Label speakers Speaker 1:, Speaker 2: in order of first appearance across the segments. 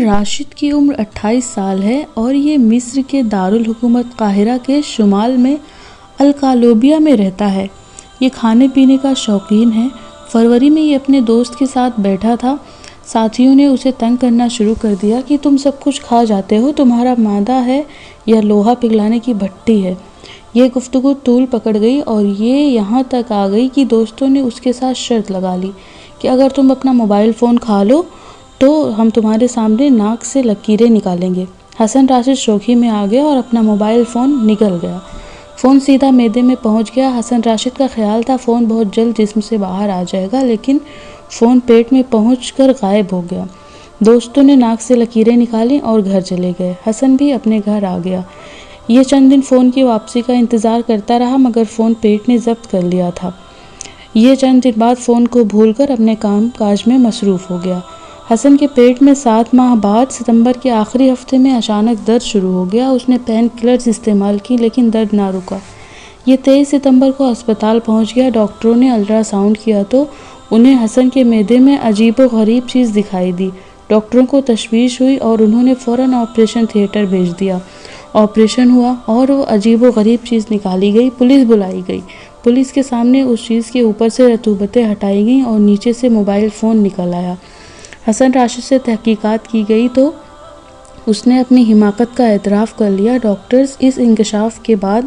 Speaker 1: راشد کی عمر 28 سال ہے اور یہ مصر کے دارالحکومت قاہرہ کے شمال میں القالوبیہ میں رہتا ہے۔ یہ کھانے پینے کا شوقین ہے۔ فروری میں یہ اپنے دوست کے ساتھ بیٹھا تھا۔ ساتھیوں نے اسے تنگ کرنا شروع کر دیا کہ تم سب کچھ کھا جاتے ہو، تمہارا معدہ ہے یا لوہا پگھلانے کی بھٹی ہے۔ یہ گفتگو طول پکڑ گئی اور یہ یہاں تک آ گئی کہ دوستوں نے اس کے ساتھ شرط لگا لی کہ اگر تم اپنا موبائل فون کھا لو تو ہم تمہارے سامنے ناک سے لکیریں نکالیں گے۔ حسن راشد شوخی میں آ گیا اور اپنا موبائل فون نگل گیا۔ فون سیدھا معدے میں پہنچ گیا۔ حسن راشد کا خیال تھا فون بہت جلد جسم سے باہر آ جائے گا، لیکن فون پیٹ میں پہنچ کر غائب ہو گیا۔ دوستوں نے ناک سے لکیریں نکالیں اور گھر چلے گئے۔ حسن بھی اپنے گھر آ گیا۔ یہ چند دن فون کی واپسی کا انتظار کرتا رہا، مگر فون پیٹ نے ضبط کر لیا تھا۔ یہ چند دن بعد فون کو بھول کر اپنے کام کاج میں مصروف ہو گیا۔ حسن کے پیٹ میں 7 ماہ بعد ستمبر کے آخری ہفتے میں اچانک درد شروع ہو گیا۔ اس نے پین کلرز استعمال کی لیکن درد نہ رکا۔ یہ 23 ستمبر کو ہسپتال پہنچ گیا۔ ڈاکٹروں نے الٹرا ساؤنڈ کیا تو انہیں حسن کے معدے میں عجیب و غریب چیز دکھائی دی۔ ڈاکٹروں کو تشویش ہوئی اور انہوں نے فوراً آپریشن تھیٹر بھیج دیا۔ آپریشن ہوا اور وہ عجیب و غریب چیز نکالی گئی۔ پولیس بلائی گئی۔ پولیس کے سامنے اس چیز کے اوپر سے رطوبتیں ہٹائی گئیں اور نیچے سے موبائل فون نکل آیا۔ حسن راشد سے تحقیقات کی گئی تو اس نے اپنی حماقت کا اعتراف کر لیا۔ ڈاکٹرز اس انکشاف کے بعد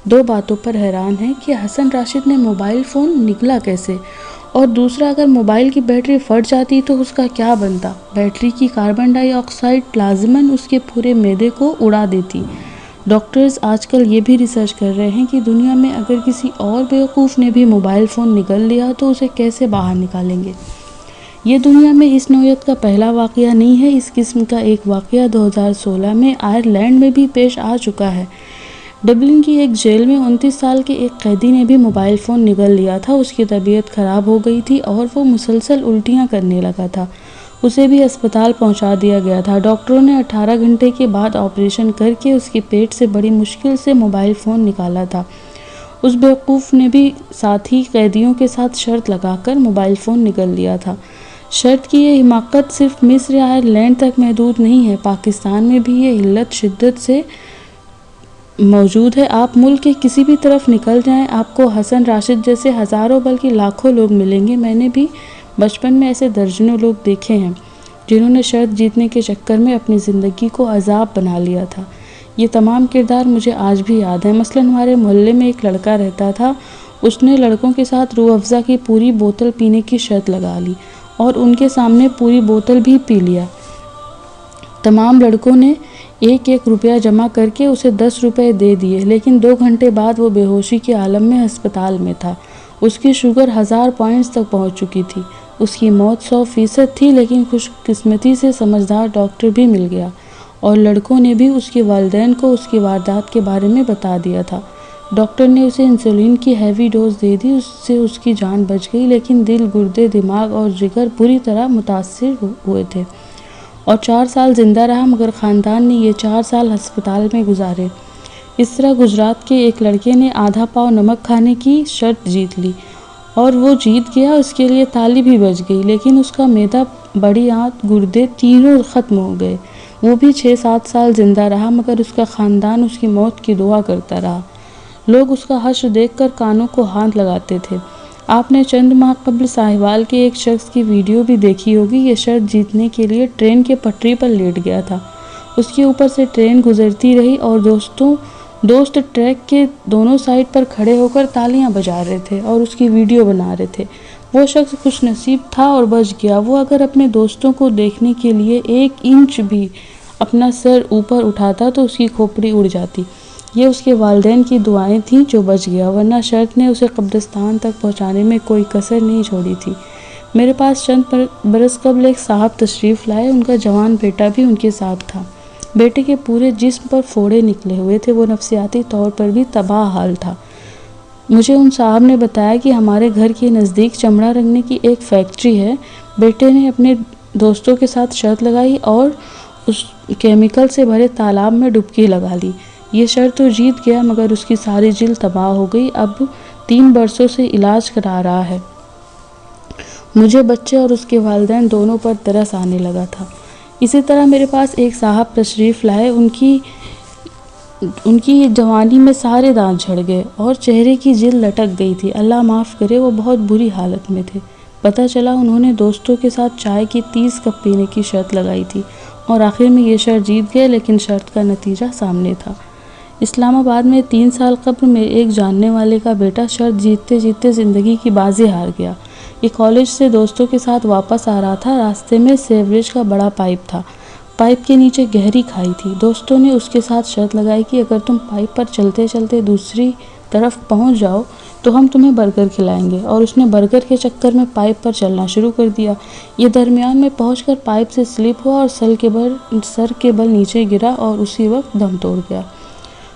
Speaker 1: 2 باتوں پر حیران ہیں کہ حسن راشد نے موبائل فون نکلا کیسے، اور دوسرا اگر موبائل کی بیٹری پھٹ جاتی تو اس کا کیا بنتا۔ بیٹری کی کاربن ڈائی آکسائڈ لازماً اس کے پورے معدے کو اڑا دیتی۔ ڈاکٹرز آج کل یہ بھی ریسرچ کر رہے ہیں کہ دنیا میں اگر کسی اور بیوقوف نے بھی موبائل فون نگل لیا تو اسے کیسے باہر نکالیں گے۔ یہ دنیا میں اس نوعیت کا پہلا واقعہ نہیں ہے۔ اس قسم کا ایک واقعہ 2016 میں آئرلینڈ میں بھی پیش آ چکا ہے۔ ڈبلن کی ایک جیل میں 29 سال کے ایک قیدی نے بھی موبائل فون نگل لیا تھا۔ اس کی طبیعت خراب ہو گئی تھی اور وہ مسلسل الٹیاں کرنے لگا تھا۔ اسے بھی ہسپتال پہنچا دیا گیا تھا۔ ڈاکٹروں نے 18 گھنٹے کے بعد آپریشن کر کے اس کے پیٹ سے بڑی مشکل سے موبائل فون نکالا تھا۔ اس بیوقوف نے بھی ساتھی قیدیوں کے ساتھ شرط لگا کر موبائل فون نگل لیا تھا۔ شرط کی یہ حماقت صرف مصر یا آئرلینڈ تک محدود نہیں ہے، پاکستان میں بھی یہ علت شدت سے موجود ہے۔ آپ ملک کے کسی بھی طرف نکل جائیں، آپ کو حسن راشد جیسے ہزاروں بلکہ لاکھوں لوگ ملیں گے۔ میں نے بھی بچپن میں ایسے درجنوں لوگ دیکھے ہیں جنہوں نے شرط جیتنے کے چکر میں اپنی زندگی کو عذاب بنا لیا تھا۔ یہ تمام کردار مجھے آج بھی یاد ہیں۔ مثلاً ہمارے محلے میں ایک لڑکا رہتا تھا، اس نے لڑکوں کے ساتھ روح افزا کی پوری بوتل پینے کی شرط لگا لی اور ان کے سامنے پوری بوتل بھی پی لیا۔ تمام لڑکوں نے 1 روپیہ جمع کر کے اسے 10 روپے دے دیے، لیکن 2 گھنٹے بعد وہ بے ہوشی کے عالم میں ہسپتال میں تھا۔ اس کی شوگر 1000 پوائنٹس تک پہنچ چکی تھی۔ اس کی موت 100% تھی، لیکن خوش قسمتی سے سمجھدار ڈاکٹر بھی مل گیا اور لڑکوں نے بھی اس کے والدین کو اس کی واردات کے بارے میں بتا دیا تھا۔ ڈاکٹر نے اسے انسولین کی ہیوی ڈوز دے دی، اس سے اس کی جان بچ گئی، لیکن دل، گردے، دماغ اور جگر بری طرح متاثر ہوئے تھے اور 4 سال زندہ رہا، مگر خاندان نے یہ 4 سال ہسپتال میں گزارے۔ اس طرح گجرات کے ایک لڑکے نے آدھا پاؤ نمک کھانے کی شرط جیت لی اور وہ جیت گیا، اس کے لیے تالی بھی بج گئی، لیکن اس کا معدہ، بڑی آنت، گردے تینوں ختم ہو گئے۔ وہ بھی 6-7 سال زندہ رہا، مگر اس کا خاندان اس کی موت کی دعا کرتا رہا۔ لوگ اس کا حشر دیکھ کر کانوں کو ہاتھ لگاتے تھے۔ آپ نے چند ماہ قبل ساہیوال کے ایک شخص کی ویڈیو بھی دیکھی ہوگی۔ یہ شرط جیتنے کے لیے ٹرین کے پٹری پر لیٹ گیا تھا۔ اس کے اوپر سے ٹرین گزرتی رہی اور دوست ٹریک کے دونوں سائڈ پر کھڑے ہو کر تالیاں بجا رہے تھے اور اس کی ویڈیو بنا رہے تھے۔ وہ شخص خوش نصیب تھا اور بچ گیا۔ وہ اگر اپنے دوستوں کو دیکھنے کے لیے 1 انچ بھی اپنا سر اوپر اٹھاتا تو اس کی کھوپڑی اڑ جاتی۔ یہ اس کے والدین کی دعائیں تھیں جو بچ گیا، ورنہ شرط نے اسے قبرستان تک پہنچانے میں کوئی کسر نہیں چھوڑی تھی۔ میرے پاس چند برس قبل ایک صاحب تشریف لائے۔ ان کا جوان بیٹا بھی ان کے ساتھ تھا۔ بیٹے کے پورے جسم پر پھوڑے نکلے ہوئے تھے، وہ نفسیاتی طور پر بھی تباہ حال تھا۔ مجھے ان صاحب نے بتایا کہ ہمارے گھر کے نزدیک چمڑا رنگنے کی ایک فیکٹری ہے۔ بیٹے نے اپنے دوستوں کے ساتھ شرط لگائی اور اس کیمیکل سے بھرے تالاب میں ڈبکی لگا لی۔ یہ شرط تو جیت گیا، مگر اس کی ساری جلد تباہ ہو گئی۔ اب 3 برسوں سے علاج کرا رہا ہے۔ مجھے بچے اور اس کے والدین دونوں پر ترس آنے لگا تھا۔ اسی طرح میرے پاس ایک صاحب تشریف لائے، ان کی جوانی میں سارے دانت جھڑ گئے اور چہرے کی جلد لٹک گئی تھی، اللہ معاف کرے وہ بہت بری حالت میں تھے۔ پتہ چلا انہوں نے دوستوں کے ساتھ چائے کی 30 کپ پینے کی شرط لگائی تھی اور آخر میں یہ شرط جیت گئے، لیکن شرط کا نتیجہ سامنے تھا۔ اسلام آباد میں 3 سال قبل میرے ایک جاننے والے کا بیٹا شرط جیتتے جیتتے زندگی کی بازی ہار گیا۔ یہ کالج سے دوستوں کے ساتھ واپس آ رہا تھا، راستے میں سیوریج کا بڑا پائپ تھا، پائپ کے نیچے گہری کھائی تھی۔ دوستوں نے اس کے ساتھ شرط لگائی کہ اگر تم پائپ پر چلتے چلتے دوسری طرف پہنچ جاؤ تو ہم تمہیں برگر کھلائیں گے، اور اس نے برگر کے چکر میں پائپ پر چلنا شروع کر دیا۔ یہ درمیان میں پہنچ کر پائپ سے سلپ ہوا اور سر کے بل نیچے گرا اور اسی وقت دم توڑ گیا۔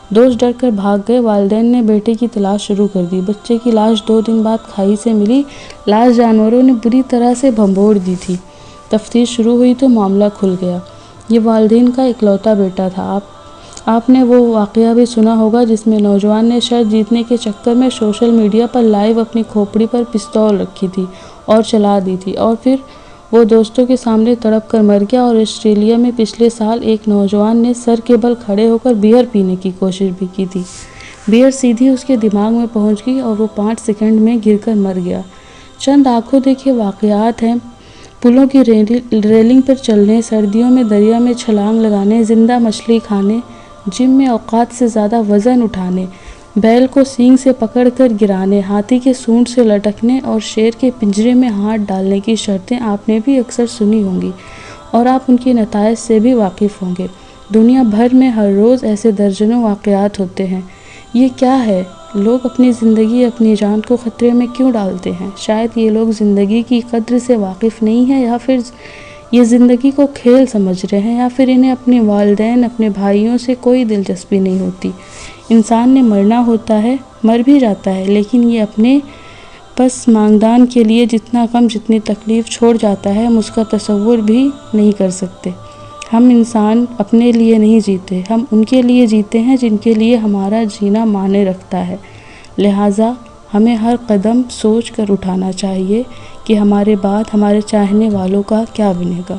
Speaker 1: دوست ڈر کر بھاگ گئے، والدین نے بیٹے کی تلاش شروع کر دی۔ بچے کی لاش 2 دن بعد کھائی سے ملی، لاش جانوروں نے بری طرح سے بھنبوڑ دی تھی۔ تفتیش شروع ہوئی تو معاملہ کھل گیا۔ یہ والدین کا اکلوتا بیٹا تھا۔ آپ نے وہ واقعہ بھی سنا ہوگا جس میں نوجوان نے شرط جیتنے کے چکر میں سوشل میڈیا پر لائیو اپنی کھوپڑی پر پستول رکھی تھی اور چلا دی تھی، اور پھر وہ دوستوں کے سامنے تڑپ کر مر گیا۔ اور آسٹریلیا میں پچھلے سال ایک نوجوان نے سر کے بل کھڑے ہو کر بیئر پینے کی کوشش بھی کی تھی، بیئر سیدھی اس کے دماغ میں پہنچ گئی اور وہ 5 سیکنڈ میں گر کر مر گیا۔ چند آنکھوں دیکھے واقعات ہیں، پلوں کی ریلنگ پر چلنے، سردیوں میں دریا میں چھلانگ لگانے، زندہ مچھلی کھانے، جم میں اوقات سے زیادہ وزن اٹھانے، بیل کو سینگ سے پکڑ کر گرانے، ہاتھی کے سونڈ سے لٹکنے اور شیر کے پنجرے میں ہاتھ ڈالنے کی شرطیں آپ نے بھی اکثر سنی ہوں گی اور آپ ان کے نتائج سے بھی واقف ہوں گے۔ دنیا بھر میں ہر روز ایسے درجنوں واقعات ہوتے ہیں۔ یہ کیا ہے؟ لوگ اپنی زندگی، اپنی جان کو خطرے میں کیوں ڈالتے ہیں؟ شاید یہ لوگ زندگی کی قدر سے واقف نہیں ہیں، یا پھر یہ زندگی کو کھیل سمجھ رہے ہیں، یا پھر انہیں اپنے والدین، اپنے بھائیوں سے کوئی دلچسپی نہیں ہوتی۔ انسان نے مرنا ہوتا ہے، مر بھی جاتا ہے، لیکن یہ اپنے پسماندگان کے لیے جتنا غم، جتنی تکلیف چھوڑ جاتا ہے، ہم اس کا تصور بھی نہیں کر سکتے۔ ہم انسان اپنے لیے نہیں جیتے، ہم ان کے لیے جیتے ہیں جن کے لیے ہمارا جینا معنی رکھتا ہے۔ لہٰذا ہمیں ہر قدم سوچ کر اٹھانا چاہیے کہ ہمارے بعد ہمارے چاہنے والوں کا کیا بنے گا۔